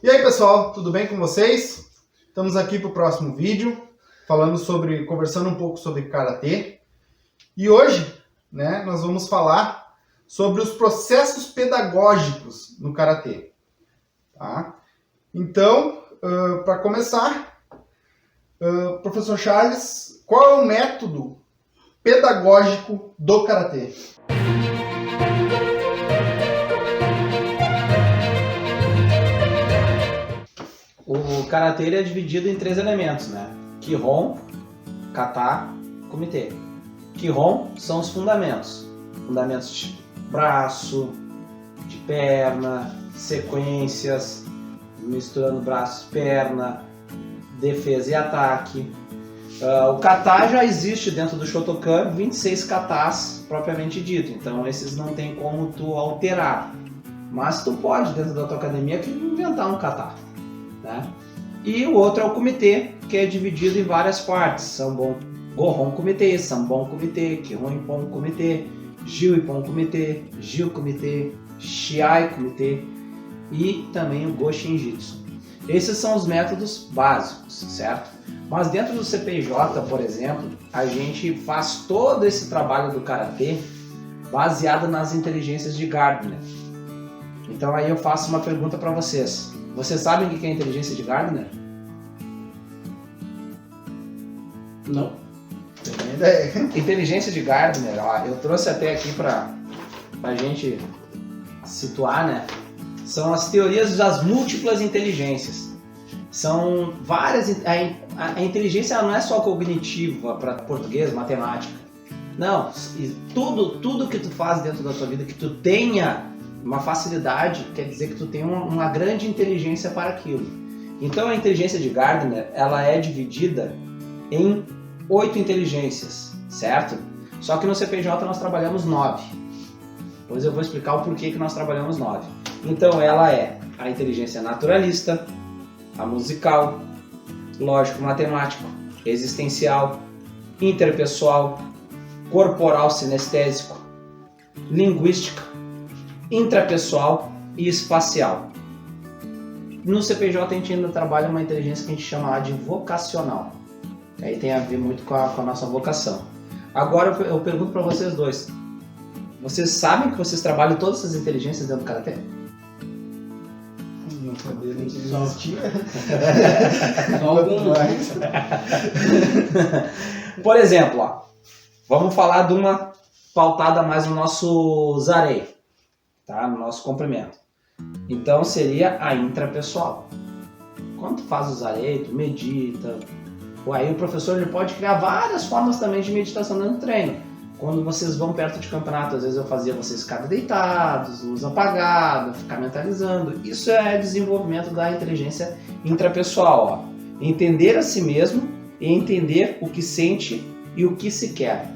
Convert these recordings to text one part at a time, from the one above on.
E aí pessoal, tudo bem com vocês? Estamos aqui para o próximo vídeo, conversando um pouco sobre Karatê. E hoje, nós vamos falar sobre os processos pedagógicos no Karatê. Tá? Então, para começar, professor Charles, qual é o método pedagógico do Karatê? O Karatê ele é dividido em 3 elementos, né? Kihon, Kata, Kumite. Kihon são os fundamentos. Fundamentos de braço, de perna, sequências, misturando braço e perna, defesa e ataque. O Kata já existe dentro do Shotokan, 26 katas propriamente dito. Então esses não tem como tu alterar. Mas tu pode, dentro da tua academia, inventar um kata. Né? E o outro é o Kumite, que é dividido em várias partes. Sambon Gohon Kumite, Sambon Kumite, Kihon Ippon Kumite, Jiu Ippon Kumite, Jiu Kumite, Shiai Kumite e também o Go Shinjitsu. Esses são os métodos básicos, certo? Mas dentro do CPJ, por exemplo, a gente faz todo esse trabalho do Karatê baseado nas inteligências de Gardner. Então aí eu faço uma pergunta para vocês. Vocês sabem o que é a inteligência de Gardner? Não. Tenho ideia. Inteligência de Gardner, ó, eu trouxe até aqui para a gente situar, né? São as teorias das múltiplas inteligências. São várias. A inteligência não é só cognitiva para português, matemática. Não, tudo que tu faz dentro da tua vida, que tu tenha uma facilidade, quer dizer que tu tem uma grande inteligência para aquilo. Então a inteligência de Gardner, ela é dividida em 8 inteligências, certo? Só que no CPJ nós trabalhamos 9. Depois eu vou explicar o porquê que nós trabalhamos 9. Então ela é a inteligência naturalista, a musical, lógico-matemático, existencial, interpessoal, corporal sinestésico, linguística, intrapessoal e espacial. No CPJ a gente ainda trabalha uma inteligência que a gente chama lá de vocacional. Aí tem a ver muito com a nossa vocação. Agora eu pergunto para vocês dois. Vocês sabem que vocês trabalham todas essas inteligências dentro do Karatê? Não sabia nem que existia. Algumas. Por exemplo, ó, vamos falar de uma pautada mais no nosso zarei. Tá? No nosso comprimento. Então seria a intrapessoal. Quando tu faz o zarei, tu medita. Aí o professor ele pode criar várias formas também de meditação dentro do treino. Quando vocês vão perto de campeonato, às vezes eu fazia vocês ficarem deitados, luz apagada, ficar mentalizando. Isso é desenvolvimento da inteligência intrapessoal. Ó. Entender a si mesmo e entender o que sente e o que se quer.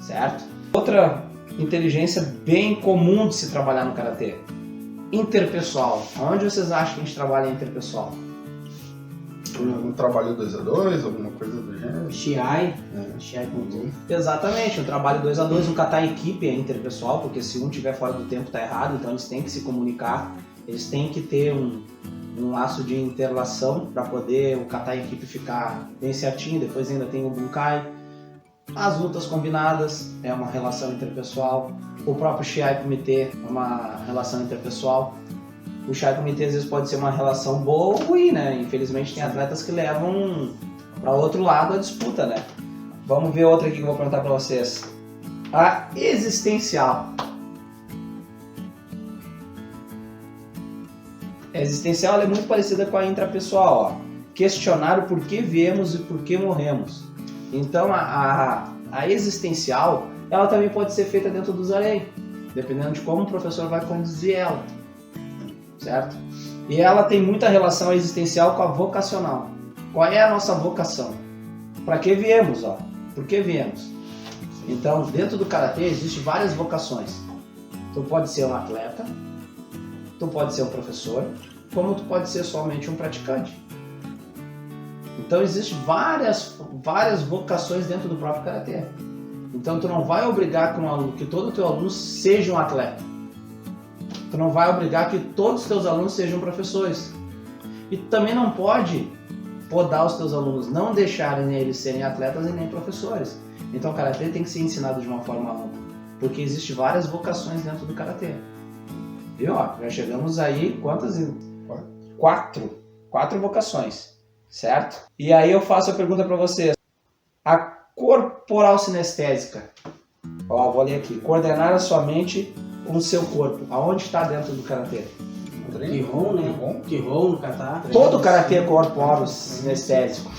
Certo? Outra inteligência bem comum de se trabalhar no Karatê. Interpessoal. Onde vocês acham que a gente trabalha interpessoal? Um trabalho 2 a 2, alguma coisa do gênero? Shiai. Shiai com Exatamente, um trabalho 2 a 2, um kata equipe é interpessoal, porque se um estiver fora do tempo tá errado, então eles têm que se comunicar, eles têm que ter um laço de interlação para poder o kata equipe ficar bem certinho, depois ainda tem o bunkai. As lutas combinadas é uma relação interpessoal. O próprio Shiai Kumite é uma relação interpessoal. O Shiai Kumite às vezes pode ser uma relação boa ou ruim, né? Infelizmente tem atletas que levam para outro lado a disputa, né? Vamos ver outra aqui que eu vou perguntar para vocês. A existencial. A existencial ela é muito parecida com a intrapessoal. Ó. Questionar o porquê viemos e por que morremos. Então a existencial ela também pode ser feita dentro do zarei, dependendo de como o professor vai conduzir ela, certo? E ela tem muita relação existencial com a vocacional. Qual é a nossa vocação? Para que viemos? Ó? Por que viemos? Então dentro do Karatê existem várias vocações. Tu pode ser um atleta, tu pode ser um professor, como tu pode ser somente um praticante. Então existem várias vocações dentro do próprio Karatê. Então tu não vai obrigar que todo o teu aluno seja um atleta. Tu Tu não vai obrigar que todos os teus alunos sejam professores. E tu também não pode podar os teus alunos, não deixarem eles serem atletas e nem professores. Então o Karatê tem que ser ensinado de uma forma ampla, porque existem várias vocações dentro do Karatê. Viu? Ó, já chegamos aí, quantas? Quatro vocações, certo? E aí eu faço a pergunta para vocês. A corporal sinestésica, ó, vou ler aqui, coordenar a sua mente com o seu corpo, aonde está dentro do Karatê? Kihon, né? Kihon no kata. Todo Karatê é corporal sinestésico,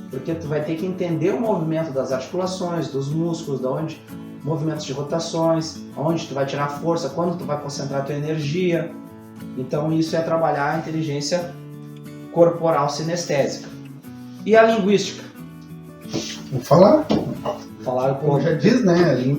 porque tu vai ter que entender o movimento das articulações, dos músculos, da onde, movimentos de rotações, onde tu vai tirar força, quando tu vai concentrar a tua energia. Então isso é trabalhar a inteligência corporal sinestésica. E a linguística? Vou falar. Falaram Como já diz, né?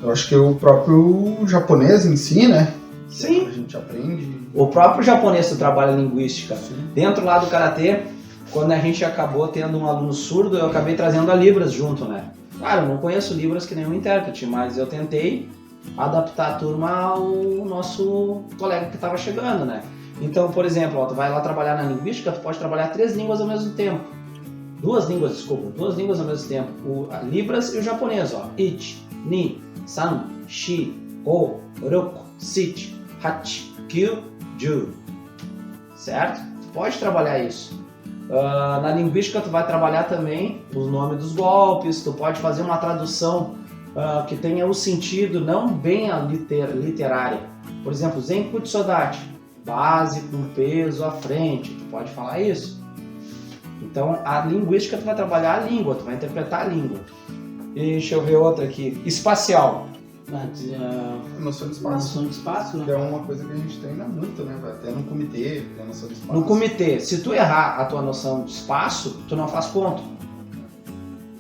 Eu acho que o próprio japonês em si, né? Sim. A gente aprende. O próprio japonês trabalha linguística. Sim. Dentro lá do Karatê, quando a gente acabou tendo um aluno surdo, eu acabei trazendo a Libras junto, né? Claro, eu não conheço Libras que nenhum intérprete, mas eu tentei adaptar a turma ao nosso colega que estava chegando, né? Então, por exemplo, ó, tu vai lá trabalhar na linguística, tu pode trabalhar 3 línguas ao mesmo tempo. 2 línguas ao mesmo tempo. A Libras e o japonês, ó. Ichi, ni, san, shi, o, roku, sit, hachi, kyu, ju. Certo? Tu pode trabalhar isso. Na linguística tu vai trabalhar também os nomes dos golpes, tu pode fazer uma tradução que tenha o sentido, não bem a literária. Por exemplo, Zenku Tsudachi, base com peso à frente, tu pode falar isso. Então a linguística tu vai trabalhar a língua, tu vai interpretar a língua. E deixa eu ver outra aqui, espacial. Noção de espaço. Noção de espaço, né? Que é uma coisa que a gente treina muito, né? Até no comitê, tem a noção de espaço. No comitê, se tu errar a tua noção de espaço, tu não faz ponto.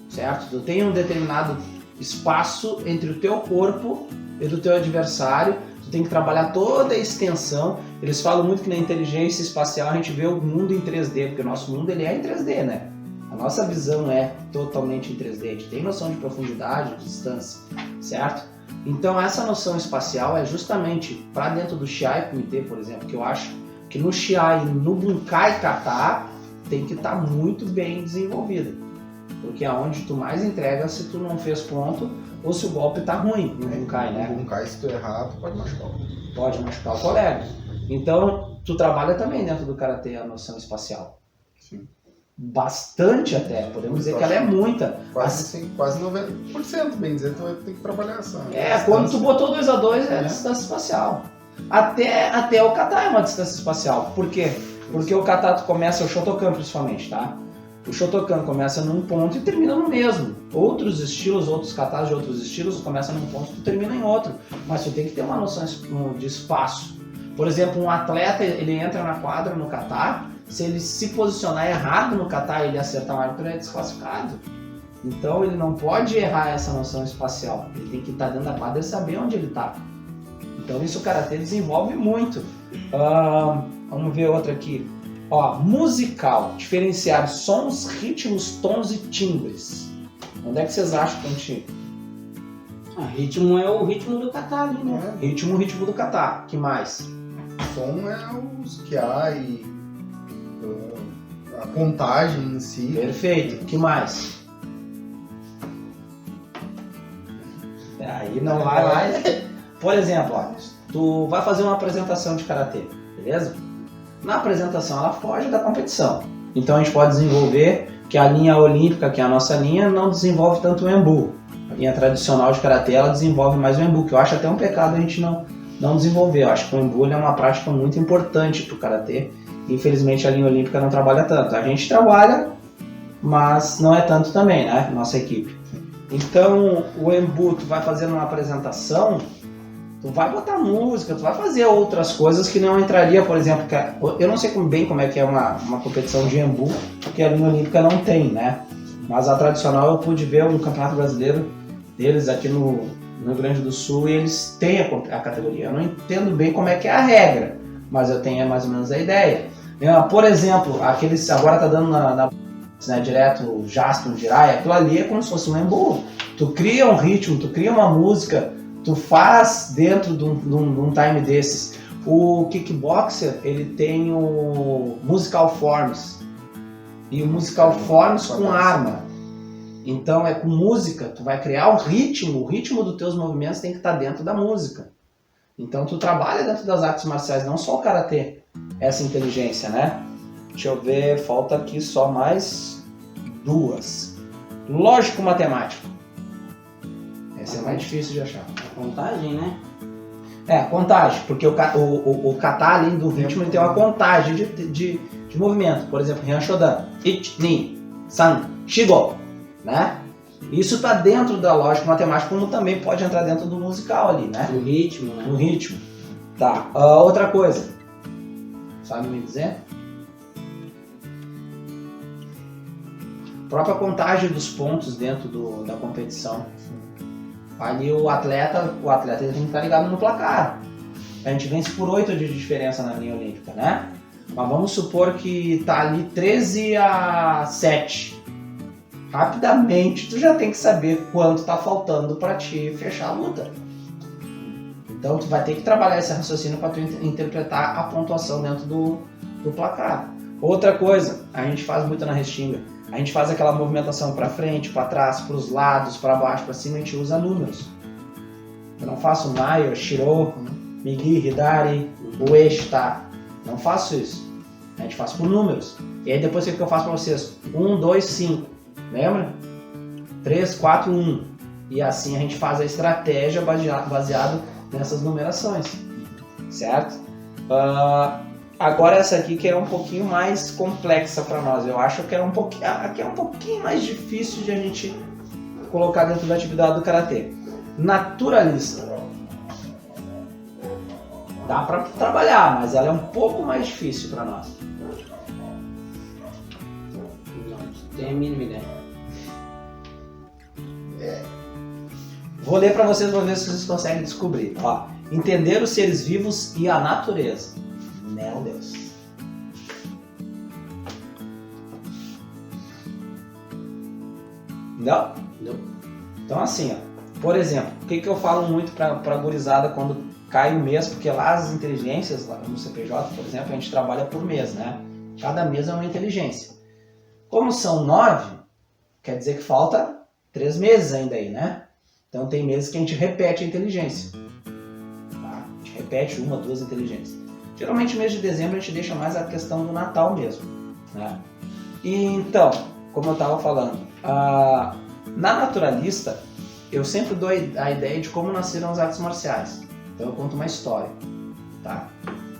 Certo? Tu tem um determinado espaço entre o teu corpo e do teu adversário, tu tem que trabalhar toda a extensão. Eles falam muito que na inteligência espacial a gente vê o mundo em 3D, porque o nosso mundo ele é em 3D, né? A nossa visão é totalmente em 3D, a gente tem noção de profundidade, de distância, certo? Então essa noção espacial é justamente para dentro do Shiai Kumite, por exemplo, que eu acho que no Shiai e no Bunkai Kata tem que estar muito bem desenvolvida. Porque é onde tu mais entrega se tu não fez ponto ou se o golpe tá ruim no Bunkai, né? No Bunkai, se tu errar, tu pode machucar o colega. Pode machucar o colega. Então, tu trabalha também dentro do Karatê a noção espacial. Sim. Bastante até, podemos dizer que ela é muita. Quase 90%, bem dizer, tu vai ter que trabalhar essa. Quando tu botou 2 a 2 é distância espacial. Até o kata é uma distância espacial. Por quê? Porque o kata tu começa, o Shotokan principalmente, tá? O Shotokan começa num ponto e termina no mesmo. Outros estilos, outros katas de outros estilos, começa num ponto e tu termina em outro. Mas tu tem que ter uma noção de espaço. Por exemplo, um atleta, ele entra na quadra no kata, se ele se posicionar errado no kata e ele acertar o árbitro, ele é desclassificado. Então ele não pode errar essa noção espacial. Ele tem que estar dentro da quadra e saber onde ele está. Então isso o Karatê desenvolve muito. Vamos ver outra aqui. Ó, musical, diferenciar sons, ritmos, tons e timbres. Onde é que vocês acham que a gente... Ritmo é o ritmo do kata ali, né? Ritmo do kata. Que mais? Som é os Kiai, a contagem em si. Perfeito. Que mais? Aí não vai mais. Por exemplo, ó, tu vai fazer uma apresentação de Karatê, beleza? Na apresentação ela foge da competição. Então a gente pode desenvolver que a linha olímpica, que é a nossa linha, não desenvolve tanto o Embu. A linha tradicional de Karatê, ela desenvolve mais o Embu, que eu acho até um pecado a gente não desenvolver. Eu acho que o Embu é uma prática muito importante para o Karatê. Infelizmente a linha olímpica não trabalha tanto. A gente trabalha, mas não é tanto também, né? Nossa equipe. Então o Embu, tu vai fazer uma apresentação, tu vai botar música, tu vai fazer outras coisas que não entraria, por exemplo, eu não sei bem como é que é uma competição de Embu, porque a linha olímpica não tem, né? Mas a tradicional eu pude ver um campeonato brasileiro deles aqui no Rio Grande do Sul e eles têm a categoria. Eu não entendo bem como é que é a regra, mas eu tenho mais ou menos a ideia. Por exemplo, aqueles agora tá dando né, direto o Jasper, o Jirai, aquilo ali é como se fosse um Embu. Tu cria um ritmo, tu cria uma música, tu faz dentro de um time desses. O kickboxer, ele tem o musical forms. E o musical forms com arma. Então é com música, tu vai criar o ritmo dos teus movimentos tem que estar dentro da música. Então tu trabalha dentro das artes marciais, não só o karatê, essa inteligência, né? Deixa eu ver, falta aqui só mais 2. Lógico matemático. Esse é mais difícil de achar. A contagem, né? É, contagem, porque o kata, além do ritmo, ele tem uma contagem de movimento. Por exemplo, Ryan Shodan, Ich, Ni, San, Shigo, né? Isso está dentro da lógica matemática, como também pode entrar dentro do musical ali, né? O ritmo, né? No ritmo. Tá, outra coisa. Sabe me dizer? A própria contagem dos pontos dentro da competição. Ali o atleta ele tem que estar ligado no placar. A gente vence por 8 de diferença na linha olímpica, né? Mas vamos supor que tá ali 13-7. Rapidamente tu já tem que saber quanto tá faltando para te fechar a luta. Então tu vai ter que trabalhar esse raciocínio para tu interpretar a pontuação dentro do placar. Outra coisa, a gente faz muito na restinga. A gente faz aquela movimentação para frente, para trás, para os lados, para baixo, para cima, a gente usa números. Eu não faço Maio, Shiro, Migi, Hidari, Ueshita. Não faço isso. A gente faz por números. E aí depois o que eu faço para vocês? 1, 2, 5. Lembra? 3, 4, 1. E assim a gente faz a estratégia baseado nessas numerações. Certo? Agora essa aqui que é um pouquinho mais complexa para nós. Eu acho que aqui é um pouquinho mais difícil de a gente colocar dentro da atividade do karatê. Naturalista. Dá para trabalhar, mas ela é um pouco mais difícil para nós. Não tenho a mínima ideia. Vou ler para vocês, vou ver se vocês conseguem descobrir. Ó, entender os seres vivos e a natureza. Meu Deus. Não? Não. Então assim, ó, por exemplo, o que eu falo muito para gurizada quando cai o mês, porque lá as inteligências, lá no CPJ, por exemplo, a gente trabalha por mês, né? Cada mês é uma inteligência. Como são 9, quer dizer que falta 3 meses ainda aí, né? Então tem meses que a gente repete a inteligência. Tá? A gente repete 1, 2 inteligências. Geralmente no mês de dezembro a gente deixa mais a questão do Natal mesmo, né? E então, como eu estava falando, na naturalista eu sempre dou a ideia de como nasceram as artes marciais. Então eu conto uma história, tá?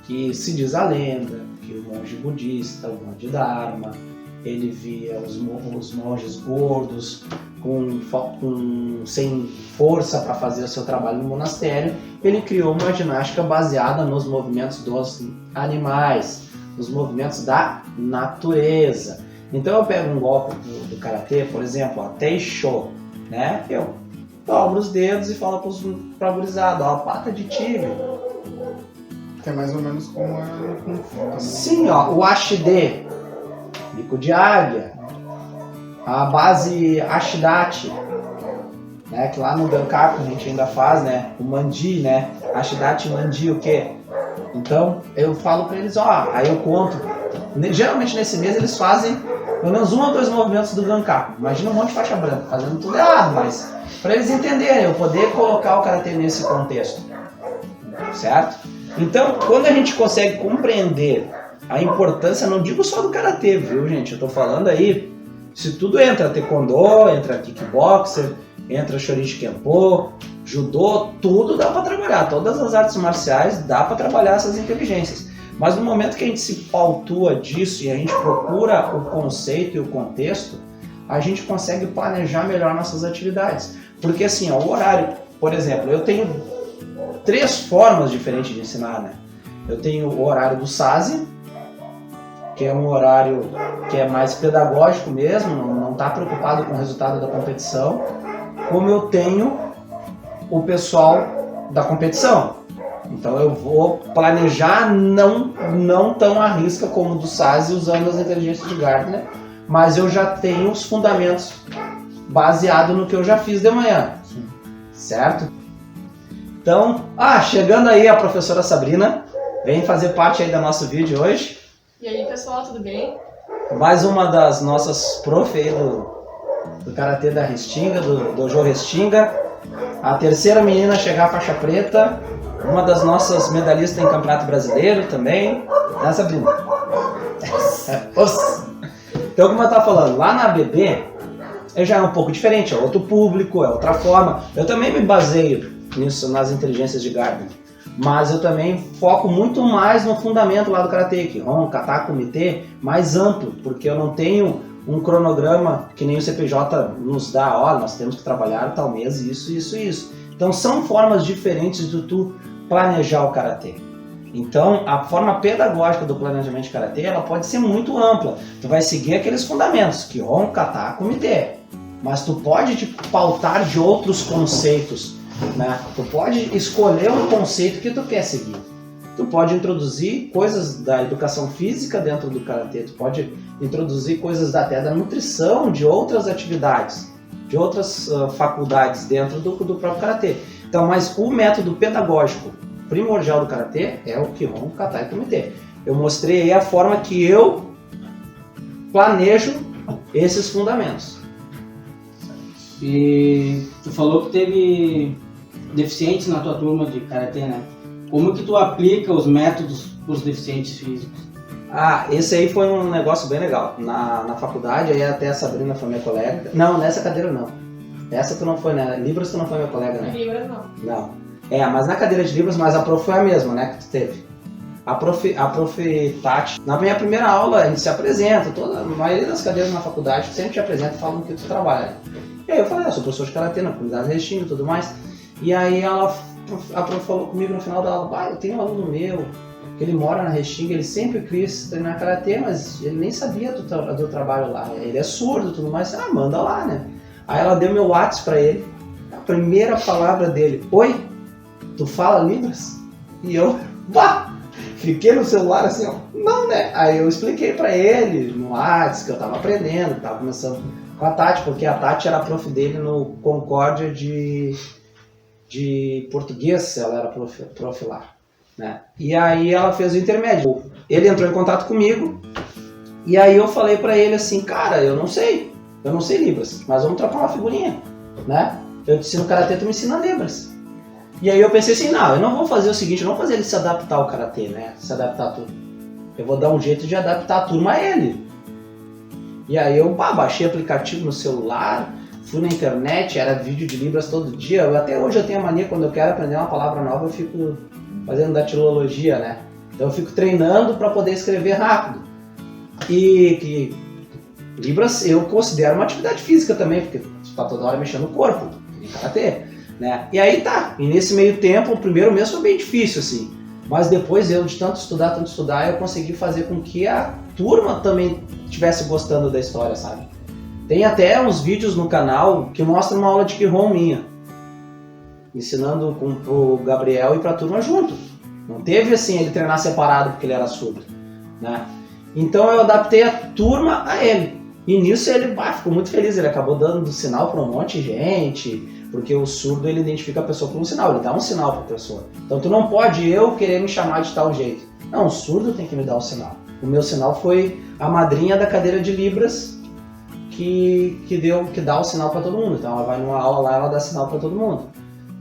Que se diz a lenda que o monge budista, o monge Dharma, ele via os monges gordos sem força para fazer o seu trabalho no monastério. Ele criou uma ginástica baseada nos movimentos dos animais, nos movimentos da natureza. Então eu pego um golpe do karatê, por exemplo, a Teisho, né? Eu dobro os dedos e falo pra gurizada, ó, pata de tigre. Que é mais ou menos como é no Kung Fu. Também. Sim, ó, o Ashide, bico de águia, a base Ashidachi, né, que lá no Gankaku a gente ainda faz, né, o Mandi, né, Ashidachi, Mandi, o quê? Então eu falo pra eles, ó, aí eu conto, geralmente nesse mês eles fazem pelo menos 1 ou 2 movimentos do Gankaku. Imagina um monte de faixa branca fazendo tudo errado, mas para eles entenderem, eu poder colocar o karatê nesse contexto, certo? Então, quando a gente consegue compreender a importância, não digo só do karatê, viu, gente? Eu tô falando aí, se tudo entra taekwondo, entra kickboxer, entra shorishi kenpo, judô, tudo dá para trabalhar, todas as artes marciais dá para trabalhar essas inteligências. Mas no momento que a gente se pautua disso e a gente procura o conceito e o contexto, a gente consegue planejar melhor nossas atividades. Porque assim, ó, o horário, por exemplo, eu tenho 3 formas diferentes de ensinar, né? Eu tenho o horário do SASI, que é um horário que é mais pedagógico mesmo, não está preocupado com o resultado da competição, como eu tenho o pessoal da competição. Então eu vou planejar não tão à risca como o do SASI usando as inteligências de Gardner, mas eu já tenho os fundamentos baseado no que eu já fiz de manhã. Sim. Certo? Então, chegando aí a professora Sabrina, Vem fazer parte aí do nosso vídeo hoje. E aí, pessoal, tudo bem? Mais uma das nossas prof aí do Karatê da Restinga, do Dojo Restinga. A terceira menina a chegar à faixa preta. Uma das nossas medalhistas em Campeonato Brasileiro também. Né, Sabrina? Então, como eu estava falando, lá na ABB já é um pouco diferente, é outro público, é outra forma. Eu também me baseio nisso, nas inteligências de Gardner. Mas eu também foco muito mais no fundamento lá do Karatê, Kihon, Kata, Kumite, mais amplo, porque eu não tenho um cronograma que nem o CPJ nos dá, ó, nós temos que trabalhar tal mês, isso. Então são formas diferentes de tu planejar o Karatê. Então a forma pedagógica do planejamento de Karatê, ela pode ser muito ampla. Tu vai seguir aqueles fundamentos, Kihon, Kata, Kumite, mas tu pode te pautar de outros conceitos, né? Tu pode escolher um conceito que tu quer seguir. Tu pode introduzir coisas da educação física dentro do Karatê, tu pode introduzir coisas até da nutrição, de outras atividades, de outras faculdades dentro do próprio Karatê. Então, mas o método pedagógico primordial do Karatê é o Kihon, Kata e Kumite. Eu mostrei aí a forma que eu planejo esses fundamentos. E tu falou que teve deficientes na tua turma de Karatê, né? Como que tu aplica os métodos para os deficientes físicos? Ah, esse aí foi um negócio bem legal. Na faculdade, aí até a Sabrina foi minha colega. Não, nessa cadeira não. Essa tu não foi, né? Libras tu não foi minha colega, né? Libras não. Não. É, mas na cadeira de Libras, mas a prof foi a mesma, né? Que tu teve. A prof Tati, na minha primeira aula, a gente se apresenta. A maioria das cadeiras na faculdade sempre te apresenta e falam que tu trabalha. E aí eu falei, eu sou professor de Karatê na comunidade Restinga e tudo mais. E aí a prof falou comigo no final da aula, eu tenho um aluno meu, que ele mora na Restinga, ele sempre quis treinar Karatê, mas ele nem sabia do trabalho lá. Ele é surdo e tudo mais, manda lá, né? Aí ela deu meu WhatsApp pra ele, a primeira palavra dele, oi, tu fala Libras? E eu, fiquei no celular assim, ó, não, né? Aí eu expliquei pra ele no WhatsApp que eu tava aprendendo, que tava começando com a Tati, porque a Tati era a prof dele no Concórdia de português, ela era prof lá, né? E aí ela fez o intermédio. Ele entrou em contato comigo e aí eu falei pra ele assim, cara, eu não sei Libras, mas vamos trocar uma figurinha, né? Eu te ensino Karatê, tu me ensina Libras. E aí eu pensei assim, não, eu não vou fazer o seguinte, eu não vou fazer ele se adaptar ao Karatê, né? Se adaptar a tudo. Eu vou dar um jeito de adaptar a turma a ele. E aí eu baixei aplicativo no celular, fui na internet, era vídeo de Libras todo dia. Até hoje eu tenho a mania, quando eu quero aprender uma palavra nova, eu fico fazendo datilologia, né? Então eu fico treinando para poder escrever rápido. E que Libras eu considero uma atividade física também, porque você está toda hora mexendo no corpo, em Karatê, né? E aí tá, e nesse meio tempo, o primeiro mês foi bem difícil, assim. Mas depois eu, de tanto estudar, eu consegui fazer com que a turma também estivesse gostando da história, sabe? Tem até uns vídeos no canal que mostram uma aula de Kihon minha, ensinando pro Gabriel e pra turma junto. Não teve assim ele treinar separado porque ele era surdo, né? Então eu adaptei a turma a ele. E nisso ele ficou muito feliz, ele acabou dando sinal para um monte de gente, porque o surdo ele identifica a pessoa por um sinal, ele dá um sinal para a pessoa. Então tu não pode eu querer me chamar de tal jeito. Não, o surdo tem que me dar um sinal. O meu sinal foi a madrinha da cadeira de Libras que dá o sinal para todo mundo. Então ela vai numa aula lá, ela dá sinal para todo mundo,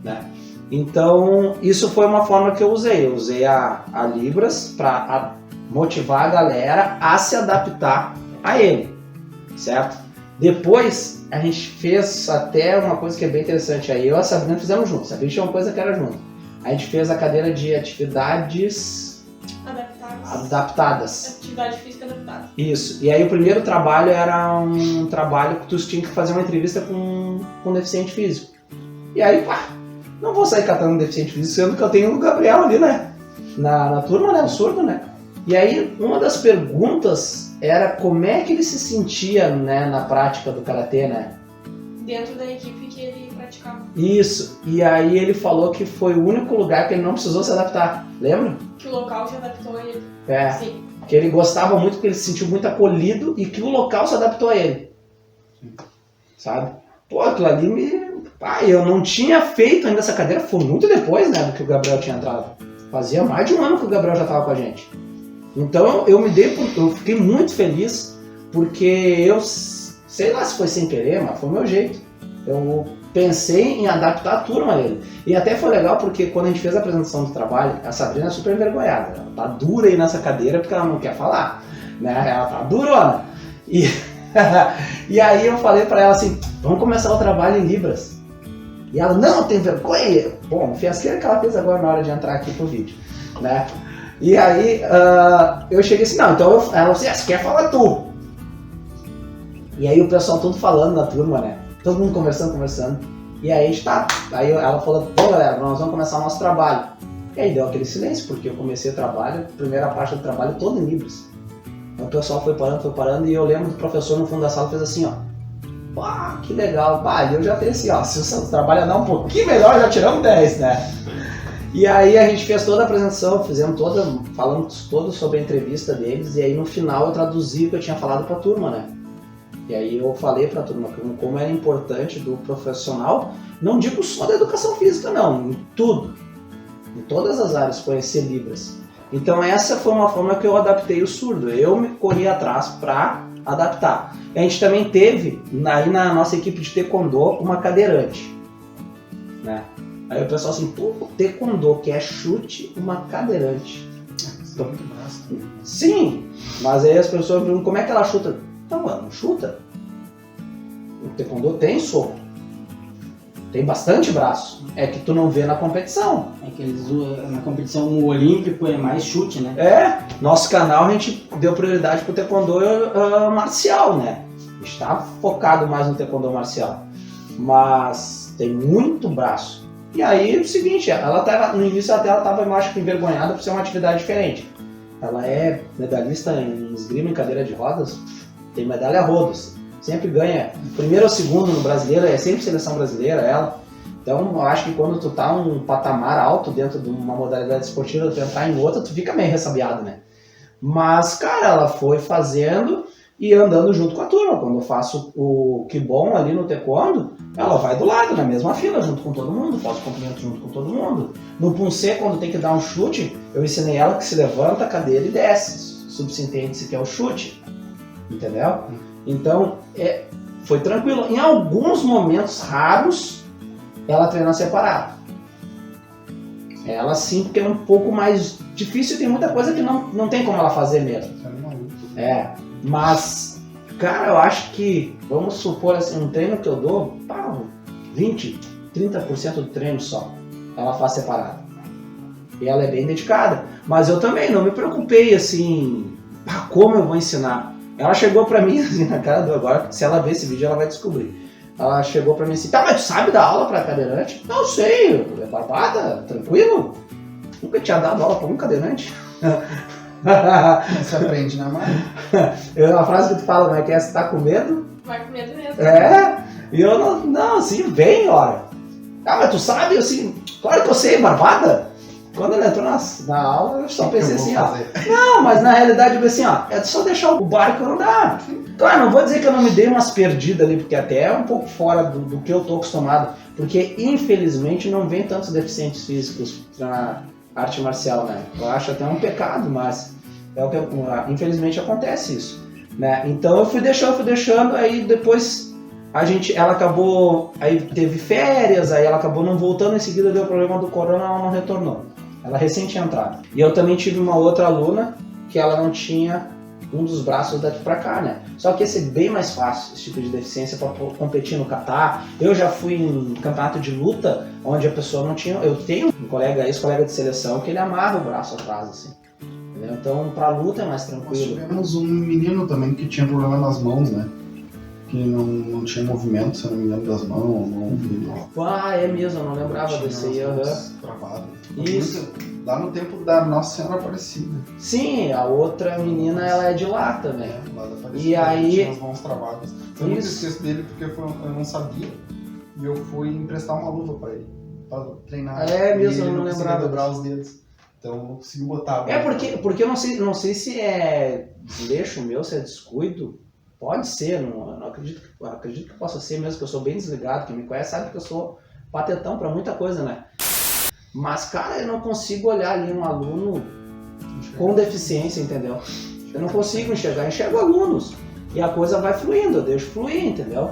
né? Então isso foi uma forma que eu usei. Eu usei a Libras para motivar a galera a se adaptar a ele, certo? Depois a gente fez até uma coisa que é bem interessante. Aí eu e a Sabrina fizemos juntos. A Sabrina tinha uma coisa que era junto. A gente fez a cadeira de atividades adaptadas. Atividade física adaptada. Isso. E aí o primeiro trabalho era um trabalho que tu tinha que fazer uma entrevista com um deficiente físico. E aí, não vou sair catando um deficiente físico, sendo que eu tenho o Gabriel ali, né? Na turma, né? O surdo, né? E aí, uma das perguntas era como é que ele se sentia, né, na prática do Karatê, né? Dentro da equipe que ele praticava. Isso. E aí ele falou que foi o único lugar que ele não precisou se adaptar. Lembra? Que o local se adaptou a ele. É. Sim. Que ele gostava muito, porque ele se sentiu muito acolhido e que o local se adaptou a ele. Sabe? Pô, aquilo ali me... eu não tinha feito ainda essa cadeira, foi muito depois, né, do que o Gabriel tinha entrado. Fazia mais de um ano que o Gabriel já estava com a gente. Então eu fiquei muito feliz, porque eu, sei lá se foi sem querer, mas foi o meu jeito. Eu pensei em adaptar a turma a ele. E até foi legal porque quando a gente fez a apresentação do trabalho, a Sabrina é super envergonhada. Ela tá dura aí nessa cadeira porque ela não quer falar, né? Ela tá durona. E aí eu falei pra ela assim, vamos começar o trabalho em Libras. E ela, não, tem vergonha. Bom, fiasqueira que ela fez agora na hora de entrar aqui pro vídeo, né? E aí eu cheguei assim, não, então ela disse, você quer falar tu? E aí o pessoal todo falando na turma, né? Todo mundo conversando. E aí a gente tá. Aí ela falou, pô galera, nós vamos começar o nosso trabalho. E aí deu aquele silêncio, porque eu comecei o trabalho, a primeira parte do trabalho toda em Libras. Então o pessoal foi parando, e eu lembro do professor no fundo da sala fez assim, ó. Pá, que legal, pá, e eu já pensei, ó, se o trabalho andar um pouquinho melhor, já tiramos 10, né? E aí a gente fez toda a apresentação, falamos todo sobre a entrevista deles, e aí no final eu traduzi o que eu tinha falado pra turma, né? E aí eu falei pra turma como era importante do profissional, não digo só da educação física não, em tudo, em todas as áreas, conhecer Libras. Então essa foi uma forma que eu adaptei o surdo, eu me corri atrás pra adaptar. E a gente também teve, aí na nossa equipe de taekwondo, uma cadeirante, né? Aí o pessoal assim, pô, taekwondo, que é chute, uma cadeirante. Então, sim, mas aí as pessoas perguntam, como é que ela chuta? Não, ela não chuta. O taekwondo tem soco, tem bastante braço, é que tu não vê na competição. É que eles, na competição olímpico é mais chute, né? É, nosso canal a gente deu prioridade pro taekwondo marcial, né? A gente tá focado mais no taekwondo marcial, mas tem muito braço. E aí é o seguinte, ela tava, no início até ela tava, eu acho que envergonhada por ser uma atividade diferente. Ela é medalhista em esgrima em cadeira de rodas, tem medalha a rodos, sempre ganha, primeiro ou segundo no brasileiro, é sempre seleção brasileira ela. Então eu acho que quando tu tá um patamar alto dentro de uma modalidade esportiva, tu entrar em outra, tu fica meio ressabiado, né? Mas, cara, ela foi fazendo e andando junto com a turma. Quando eu faço o Kibon ali no taekwondo, ela vai do lado, na mesma fila, junto com todo mundo, faz o comprimento junto com todo mundo. No Punse, quando tem que dar um chute, eu ensinei ela que se levanta a cadeira e desce. Subsintende-se que é o chute, entendeu? Então, foi tranquilo. Em alguns momentos raros, ela treina separado. Ela sim, porque é um pouco mais difícil e tem muita coisa que não tem como ela fazer mesmo. Mas, cara, eu acho que, vamos supor assim, um treino que eu dou, 20, 30% do treino só, ela faz separado. E ela é bem dedicada. Mas eu também não me preocupei assim, como eu vou ensinar. Ela chegou pra mim, assim, na cara do agora, se ela ver esse vídeo ela vai descobrir. Ela chegou pra mim assim, tá, mas tu sabe dar aula pra cadeirante? Não sei, é barbada, tranquilo. Nunca tinha dado aula pra um cadeirante. Você aprende na mão. A frase que tu fala, como é que é? Você tá com medo? Vai com medo mesmo. É, e eu não, assim, bem, olha. Ah, mas tu sabe, assim, claro que eu sei, barbada. Quando ela entrou na aula, eu só pensei assim, ó. Não, mas na realidade eu pensei assim, ó, é só deixar o barco andar. Claro, não vou dizer que eu não me dei umas perdidas ali, porque até é um pouco fora do que eu tô acostumado. Porque, infelizmente, não vem tantos deficientes físicos na arte marcial, né? Eu acho até um pecado, mas é o que infelizmente acontece isso, né? Então eu fui deixando, aí depois ela acabou, aí teve férias, aí ela acabou não voltando, em seguida deu o problema do corona, ela não retornou. Ela recém tinha entrado. E eu também tive uma outra aluna que ela não tinha um dos braços daqui pra cá, né? Só que esse é bem mais fácil, esse tipo de deficiência, para competir no kata. Eu já fui em campeonato de luta, onde a pessoa não tinha... Eu tenho um ex-colega de seleção, que ele amarra o braço atrás, assim. Entendeu? Então, pra luta é mais tranquilo. Nós tivemos um menino também que tinha problema nas mãos, né? Que não tinha movimento, se eu não me engano, das mãos. É mesmo, eu não lembrava desse aí. Travado. Isso. Lá no tempo da Nossa Senhora Aparecida. Sim, a outra menina, ela é de lá também. Lá da Aparecida. E aí... Tinha as mãos travadas. Eu nunca esqueço dele porque eu não sabia. E eu fui emprestar uma luva pra ele. Pra treinar. É mesmo, e ele eu não lembrava. dobrar os dedos. Então eu não consegui botar. Porque eu não sei se é desleixo meu, se é descuido. Pode ser, não acredito que possa ser mesmo, que eu sou bem desligado. Quem me conhece sabe que eu sou patetão pra muita coisa, né? Mas, cara, eu não consigo olhar ali um aluno com deficiência, entendeu? Eu não consigo enxergo alunos. E a coisa vai fluindo, eu deixo fluir, entendeu?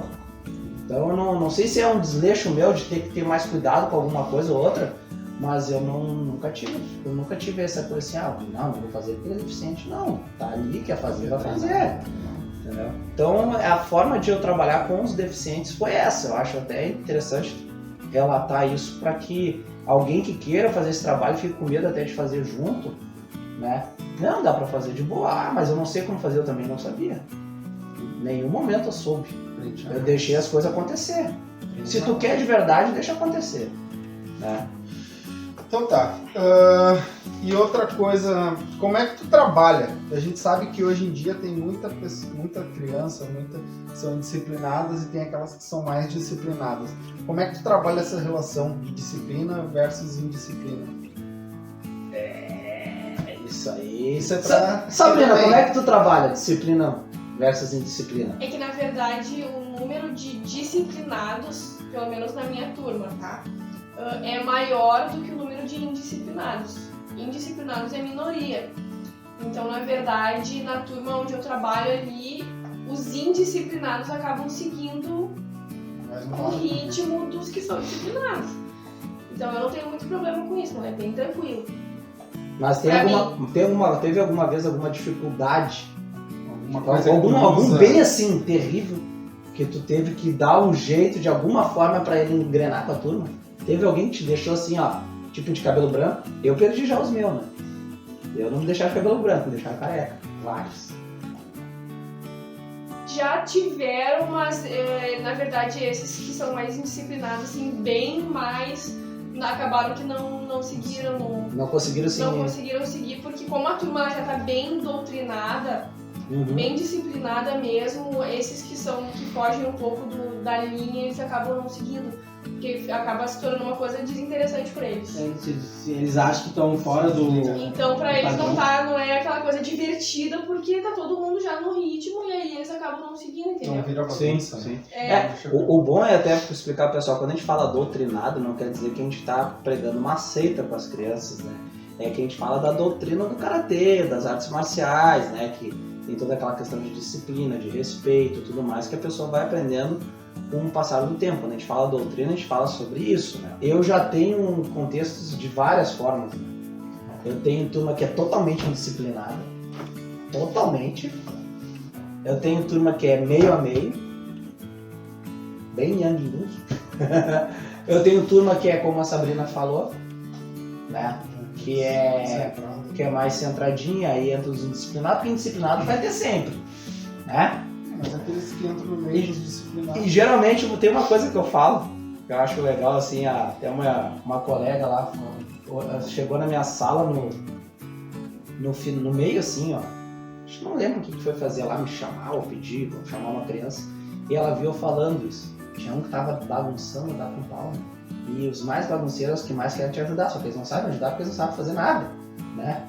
Então eu não sei se é um desleixo meu de ter que ter mais cuidado com alguma coisa ou outra, mas eu nunca tive essa coisa assim, não vou fazer porque ele é deficiente. Não, tá ali, quer fazer, vai fazer. Entendeu? Então a forma de eu trabalhar com os deficientes foi essa. Eu acho até interessante relatar isso para que alguém que queira fazer esse trabalho fique com medo até de fazer junto, né? Não, dá para fazer de boa, mas eu não sei como fazer, eu também não sabia. Em nenhum momento eu soube. Eu deixei as coisas acontecer. Se tu quer de verdade, deixa acontecer, né? Então tá. E outra coisa, como é que tu trabalha? A gente sabe que hoje em dia tem muita criança, que são indisciplinadas e tem aquelas que são mais disciplinadas. Como é que tu trabalha essa relação de disciplina versus indisciplina? Isso aí. Isso é pra... Sabrina, como é que tu trabalha disciplina versus indisciplina? É que, na verdade, o número de disciplinados, pelo menos na minha turma, tá? É maior do que o número de indisciplinados. Indisciplinados é minoria. Então, na verdade, na turma onde eu trabalho ali, os indisciplinados acabam seguindo o ritmo dos que são disciplinados. Então, eu não tenho muito problema com isso, não é bem tranquilo. Mas teve alguma vez alguma dificuldade? Algum bem assim, terrível, que tu teve que dar um jeito de alguma forma pra ele engrenar com a turma? Teve alguém que te deixou assim, tipo de cabelo branco? Eu perdi já os meus, né? Eu não me deixava cabelo branco, me deixava careca. Vários. Já tiveram, mas na verdade esses que são mais indisciplinados, assim, bem mais, acabaram que não seguiram. Não conseguiram seguir. Não conseguiram seguir, porque como a turma já tá bem doutrinada, bem disciplinada mesmo, esses que fogem um pouco da linha, eles acabam não seguindo. Porque acaba se tornando uma coisa desinteressante pra eles. Eles acham que estão fora do... Então pra eles padrão. não é aquela coisa divertida, porque tá todo mundo já no ritmo e aí eles acabam não seguindo, entendeu? Não vira bagunça, Sim. né? O bom é até explicar pro pessoal, quando a gente fala doutrinado, não quer dizer que a gente tá pregando uma seita com as crianças, né? É que a gente fala da doutrina do karatê, das artes marciais, né? Que tem toda aquela questão de disciplina, de respeito e tudo mais, que a pessoa vai aprendendo com o passar do tempo. Quando a gente fala doutrina, a gente fala sobre isso, né? Eu já tenho contextos de várias formas, né? Eu tenho turma que é totalmente indisciplinada. Totalmente. Eu tenho turma que é meio a meio. Bem yang luz. Eu tenho turma que é como a Sabrina falou, né? Que é mais centradinha, aí entra os indisciplinados, porque indisciplinado vai ter sempre, né? Mas aqueles que entram no meio dos disciplinados. E geralmente tem uma coisa que eu falo, que eu acho legal, assim, até uma colega lá chegou na minha sala no meio, assim, ó. Acho que não lembro o que foi fazer lá, me chamar ou pedir, vou chamar uma criança. E ela viu eu falando isso. Tinha um que tava bagunçando, dá com pau, né? E os mais bagunceiros que mais querem te ajudar, só que eles não sabem ajudar porque eles não sabem fazer nada, né?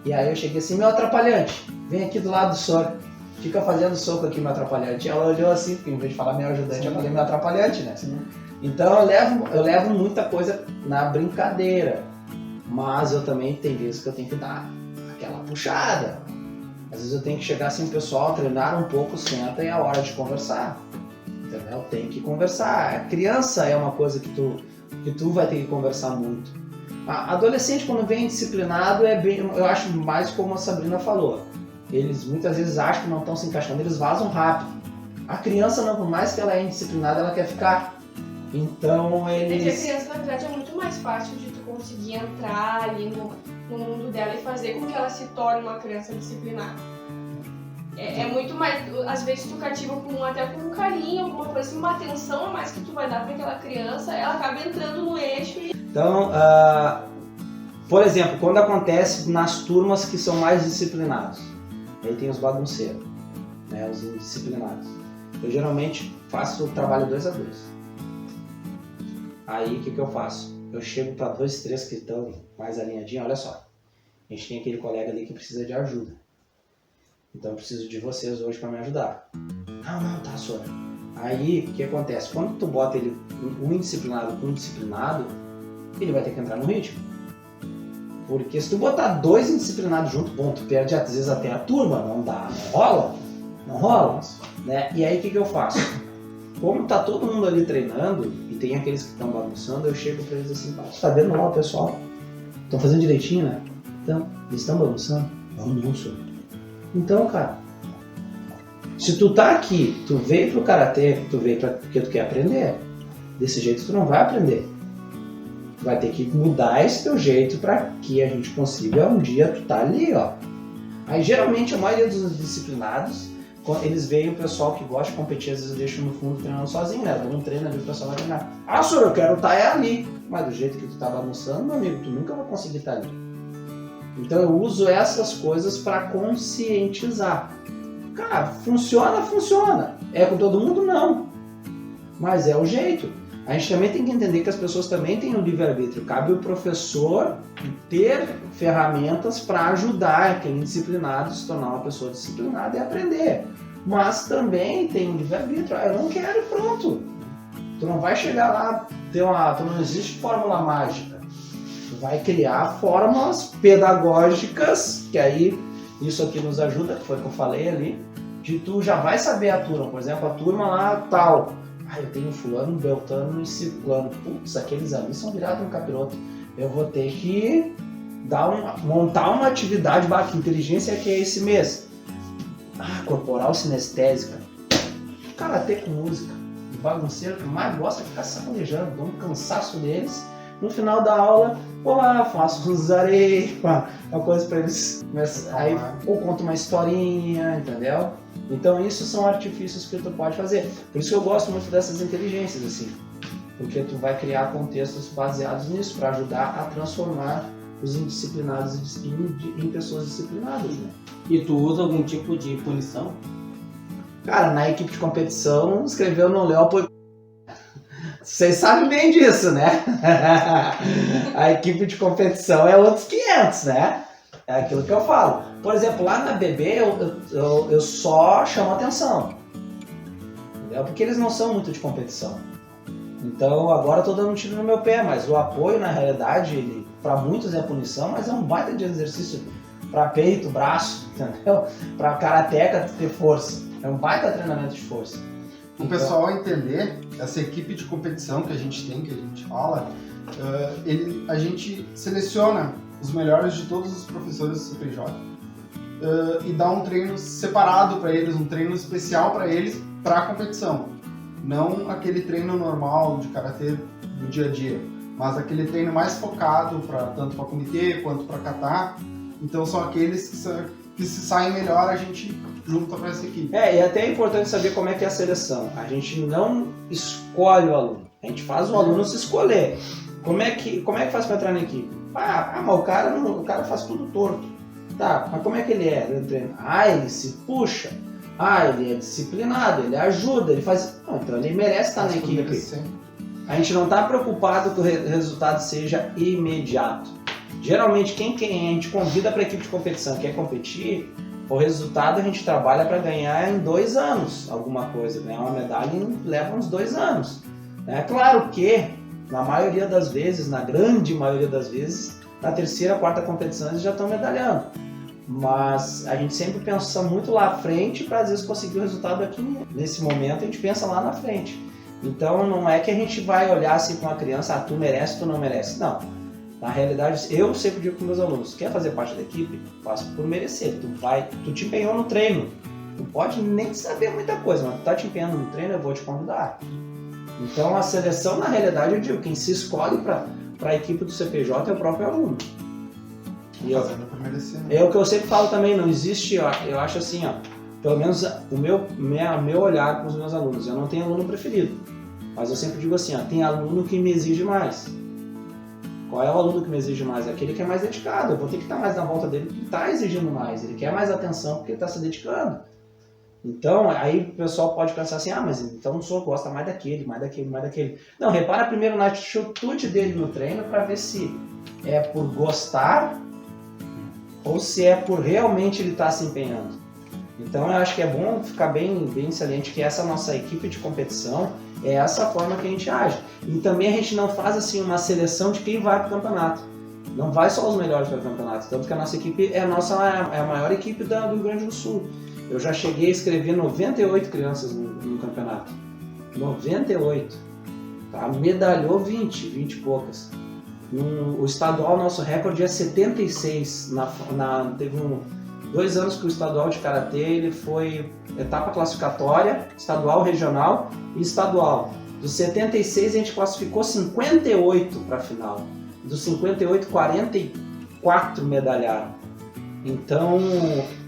E aí eu cheguei assim, meu atrapalhante, vem aqui do lado do senhor. Fica fazendo soco aqui, meu atrapalhante. Ela olhou assim, porque em vez de falar meu ajudante, eu falei meu atrapalhante, né? Sim. Então eu levo muita coisa na brincadeira. Mas eu também tem vezes que eu tenho que dar aquela puxada. Às vezes eu tenho que chegar assim, pessoal, treinar um pouco, senta e é a hora de conversar. Entendeu? Tem que conversar. A criança é uma coisa que tu vai ter que conversar muito. A adolescente, quando vem disciplinado, eu acho mais como a Sabrina falou. Eles muitas vezes acham que não estão se encaixando, eles vazam rápido. A criança, não, por mais que ela é indisciplinada, ela quer ficar. Então eles... É que a criança, na verdade, é muito mais fácil de tu conseguir entrar ali no mundo dela e fazer com que ela se torne uma criança disciplinada. É muito mais... Às vezes tu cativa até com um carinho, alguma coisa assim, uma atenção a mais que tu vai dar para aquela criança, ela acaba entrando no eixo e... Então, por exemplo, quando acontece nas turmas que são mais disciplinados, aí tem os bagunceiros, né, os indisciplinados. Eu geralmente faço o trabalho 2 a 2. Aí o que eu faço? Eu chego para 2, 3 que estão mais alinhadinhos, olha só, a gente tem aquele colega ali que precisa de ajuda. Então eu preciso de vocês hoje para me ajudar. Não, tá, senhora. Aí o que acontece? Quando tu bota ele, um indisciplinado com um disciplinado, ele vai ter que entrar no ritmo. Porque se tu botar 2 indisciplinados junto, bom, tu perde às vezes até a turma, não dá, não rola, né? E aí o que eu faço? Como tá todo mundo ali treinando, e tem aqueles que estão bagunçando, eu chego pra eles assim, tá vendo lá o pessoal? Estão fazendo direitinho, né? Então, eles estão bagunçando? Não, senhor. Então, cara, se tu tá aqui, tu veio pro karatê, tu veio porque tu quer aprender, desse jeito tu não vai aprender. Tu vai ter que mudar esse teu jeito para que a gente consiga um dia tu tá ali, ó. Aí geralmente a maioria dos disciplinados, eles veem o pessoal que gosta de competir, às vezes deixam no fundo treinando sozinho, né? Não treina ali, o pessoal vai treinar. Ah, senhor, eu quero estar ali. Mas do jeito que tu tá bagunçando, meu amigo, tu nunca vai conseguir estar ali. Então eu uso essas coisas para conscientizar. Cara, funciona. É com todo mundo? Não. Mas é o jeito. A gente também tem que entender que as pessoas também têm o livre-arbítrio. Cabe o professor ter ferramentas para ajudar aquele indisciplinado a se tornar uma pessoa disciplinada e aprender. Mas também tem o livre-arbítrio. Eu não quero e pronto. Tu não vai chegar lá, não existe fórmula mágica. Tu vai criar fórmulas pedagógicas, que aí isso aqui nos ajuda, que foi o que eu falei ali, de tu já vai saber a turma. Por exemplo, a turma lá tal. Eu tenho fulano, beltano e ciclano. Putz, aqueles ali são virados no capiroto. Eu vou ter que montar uma atividade, que inteligência que é esse mês. Corporal sinestésica. Karatê com música. O bagunceiro que mais gosta de ficar sacolejando, dá um cansaço deles. No final da aula, vou lá, faço uns areias, uma coisa pra eles. Aí, ou conto uma historinha, entendeu? Então isso são artifícios que tu pode fazer. Por isso que eu gosto muito dessas inteligências, assim. Porque tu vai criar contextos baseados nisso, para ajudar a transformar os indisciplinados em pessoas disciplinadas, né? E tu usa algum tipo de punição? Cara, na equipe de competição, escreveu no Leopold. Vocês sabem bem disso, né? A equipe de competição é outros 500, né? É aquilo que eu falo. Por exemplo, lá na BB eu só chamo atenção. Entendeu? Porque eles não são muito de competição. Então agora eu tô dando um tiro no meu pé, mas o apoio na realidade, ele para muitos é punição, mas é um baita de exercício para peito, braço, entendeu? Para karateca ter força. É um baita treinamento de força. O pessoal entender, essa equipe de competição que a gente tem, que a gente fala, a gente seleciona os melhores de todos os professores do CPJ e dá um treino separado para eles, um treino especial para eles, para a competição. Não aquele treino normal de karatê do dia a dia, mas aquele treino mais focado tanto para comitê quanto para kata. Então são aqueles que se saem melhor, a gente junta para essa equipe. E até é importante saber como é que é a seleção. A gente não escolhe o aluno, a gente faz o aluno se escolher. Como é que faz para entrar na equipe? Mas o cara faz tudo torto. Tá, mas como é que ele é? Ele se puxa. Ele é disciplinado, ele ajuda, ele faz... Não, então ele merece estar na equipe. A gente não está preocupado que o resultado seja imediato. Geralmente, quem a gente convida para a equipe de competição, quer competir, o resultado a gente trabalha para ganhar em 2 anos alguma coisa. Ganhar uma medalha leva uns 2 anos. É claro que, na maioria das vezes, na grande maioria das vezes, na 3ª, 4ª competição eles já estão medalhando. Mas a gente sempre pensa muito lá à frente para às vezes conseguir o resultado aqui. Nesse momento a gente pensa lá na frente. Então não é que a gente vai olhar assim com a criança, tu merece, tu não merece. Não. Na realidade, eu sempre digo para meus alunos, quer fazer parte da equipe? Faça por merecer. Tu te empenhou no treino. Tu pode nem saber muita coisa, mas tu tá te empenhando no treino, eu vou te convidar. Então a seleção, na realidade, eu digo, quem se escolhe para a equipe do CPJ é o próprio aluno. É o que eu sempre falo também, não existe, eu acho assim, pelo menos o meu olhar com os meus alunos, eu não tenho aluno preferido, mas eu sempre digo assim, tem aluno que me exige mais. Qual é o aluno que me exige mais? Aquele que é mais dedicado, eu vou ter que estar mais na volta dele porque ele está exigindo mais, ele quer mais atenção porque ele está se dedicando. Então, aí o pessoal pode pensar assim, mas então o senhor gosta mais daquele. Não, repara primeiro na atitude dele no treino para ver se é por gostar ou se é por realmente ele estar se empenhando. Então eu acho que é bom ficar bem saliente que essa nossa equipe de competição é essa forma que a gente age. E também a gente não faz assim uma seleção de quem vai para o campeonato. Não vai só os melhores para o campeonato. Tanto que a nossa equipe é a maior equipe do Rio Grande do Sul. Eu já cheguei a escrever 98 crianças no campeonato. 98. Tá? Medalhou 20 e poucas. O estadual, nosso recorde é 76. Teve 2 anos que o estadual de karatê ele foi etapa classificatória, estadual, regional e estadual. Dos 76 a gente classificou 58 para a final. Dos 58, 44 medalharam. Então,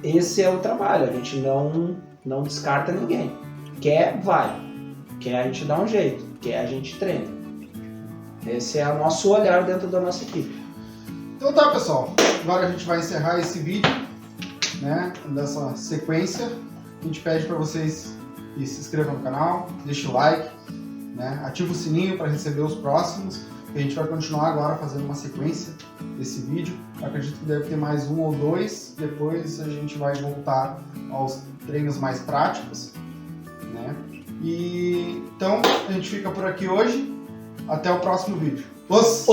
esse é o trabalho. A gente não descarta ninguém. Quer, vai. Quer, a gente dá um jeito. Quer, a gente treina. Esse é o nosso olhar dentro da nossa equipe. Então tá, pessoal. Agora a gente vai encerrar esse vídeo, né, dessa sequência. A gente pede para vocês que se inscrevam no canal, deixem o like, né, ativa o sininho para receber os próximos. A gente vai continuar agora fazendo uma sequência desse vídeo. Eu acredito que deve ter mais 1 ou 2. Depois a gente vai voltar aos treinos mais práticos, né? E então a gente fica por aqui hoje. Até o próximo vídeo. Os!